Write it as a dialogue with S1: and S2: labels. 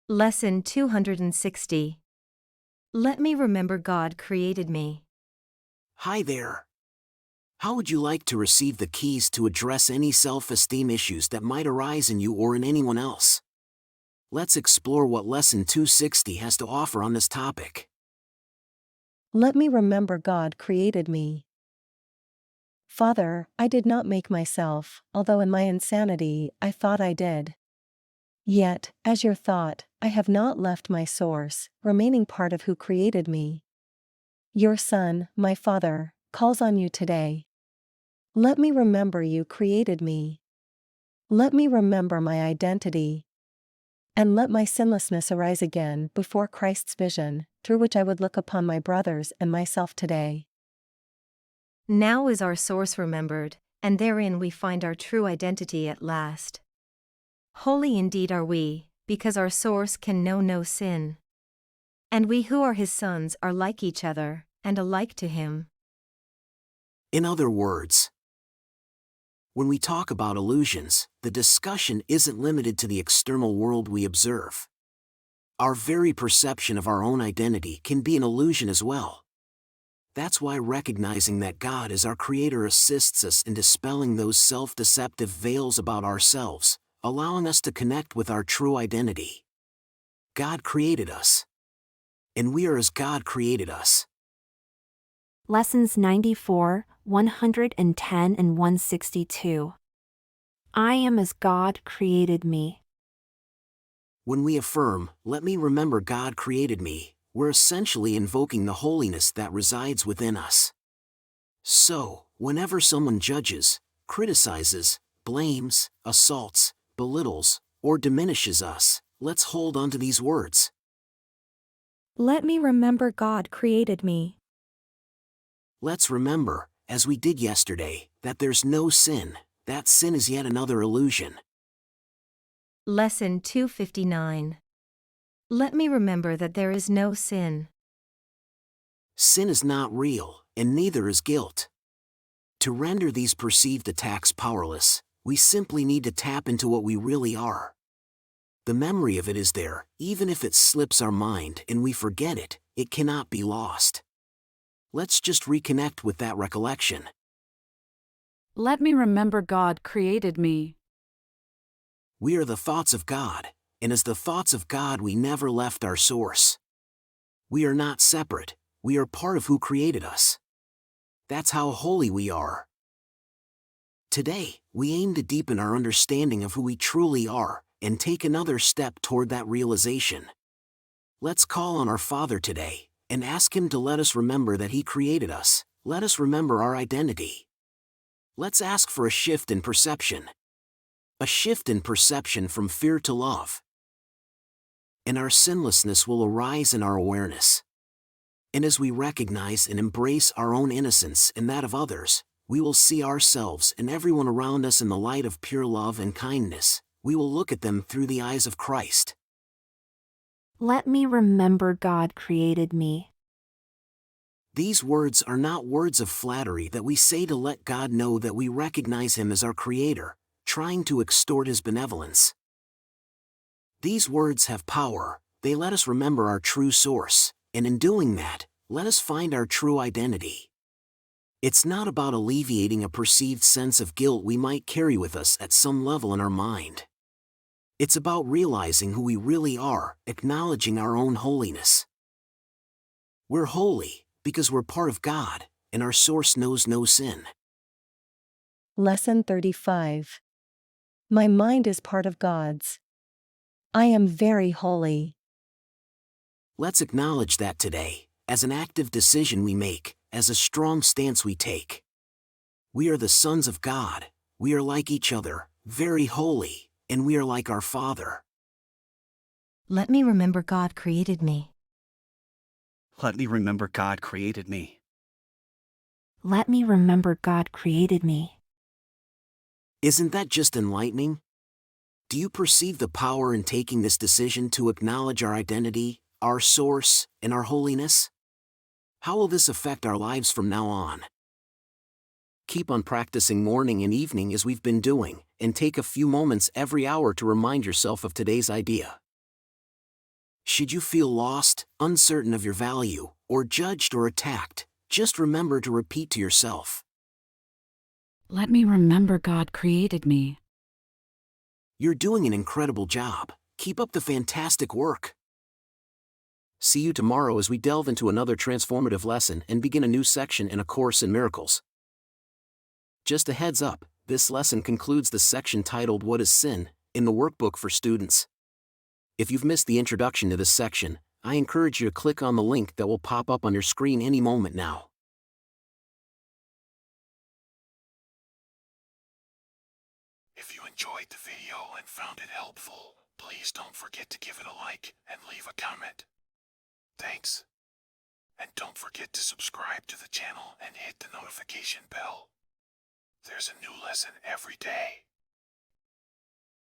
S1: Lesson 260. Let me remember God created me.
S2: Hi there. How would you like to receive the keys to address any self-esteem issues that might arise in you or in anyone else? Let's explore what Lesson 260 has to offer on this topic.
S3: Let me remember God created me. Father, I did not make myself, although in my insanity I thought I did. Yet, as your thought, I have not left my source, remaining part of who created me. Your Son, my Father, calls on you today. Let me remember you created me. Let me remember my identity. And let my sinlessness arise again before Christ's vision, through which I would look upon my brothers and myself today.
S1: Now is our source remembered, and therein we find our true identity at last. Holy indeed are we, because our source can know no sin. And we who are his sons are like each other, and alike to him.
S2: In other words, when we talk about illusions, the discussion isn't limited to the external world we observe. Our very perception of our own identity can be an illusion as well. That's why recognizing that God is our Creator assists us in dispelling those self-deceptive veils about ourselves, allowing us to connect with our true identity. God created us. And we are as God created us.
S4: Lessons 94, 110 and 162. I am as God created me.
S2: When we affirm, "Let me remember God created me," we're essentially invoking the holiness that resides within us. So, whenever someone judges, criticizes, blames, assaults, belittles, or diminishes us, let's hold on to these words.
S4: Let me remember God created me.
S2: Let's remember, as we did yesterday, that there's no sin, that sin is yet another illusion.
S1: Lesson 259. Let me remember that there is no sin.
S2: Sin is not real, and neither is guilt. To render these perceived attacks powerless, we simply need to tap into what we really are. The memory of it is there, even if it slips our mind and we forget it, it cannot be lost. Let's just reconnect with that recollection.
S5: Let me remember God created me.
S2: We are the thoughts of God, and as the thoughts of God we never left our source. We are not separate, we are part of who created us. That's how holy we are. Today, we aim to deepen our understanding of who we truly are, and take another step toward that realization. Let's call on our Father today, and ask Him to let us remember that He created us. Let us remember our identity. Let's ask for a shift in perception. A shift in perception from fear to love. And our sinlessness will arise in our awareness. And as we recognize and embrace our own innocence and that of others, we will see ourselves and everyone around us in the light of pure love and kindness. We will look at them through the eyes of Christ.
S4: Let me remember God created me.
S2: These words are not words of flattery that we say to let God know that we recognize Him as our Creator, trying to extort His benevolence. These words have power, they let us remember our true source, and in doing that, let us find our true identity. It's not about alleviating a perceived sense of guilt we might carry with us at some level in our mind. It's about realizing who we really are, acknowledging our own holiness. We're holy because we're part of God, and our source knows no sin.
S3: Lesson 35. My mind is part of God's. I am very holy.
S2: Let's acknowledge that today, as an active decision we make, as a strong stance we take. We are the sons of God, we are like each other, very holy, and we are like our Father.
S1: Let me remember God created me.
S6: Let me remember God created me.
S4: Let me remember God created me.
S2: Isn't that just enlightening? Do you perceive the power in taking this decision to acknowledge our identity, our source, and our holiness? How will this affect our lives from now on? Keep on practicing morning and evening as we've been doing, and take a few moments every hour to remind yourself of today's idea. Should you feel lost, uncertain of your value, or judged or attacked, just remember to repeat to yourself,
S5: Let me remember God created me.
S2: "You're doing an incredible job. Keep up the fantastic work." See you tomorrow as we delve into another transformative lesson and begin a new section in A Course in Miracles. Just a heads up, this lesson concludes the section titled What is Sin? In the workbook for students. If you've missed the introduction to this section, I encourage you to click on the link that will pop up on your screen any moment now.
S7: If you enjoyed the video and found it helpful, please don't forget to give it a like and leave a comment. Thanks. And don't forget to subscribe to the channel and hit the notification bell. There's a new lesson every day.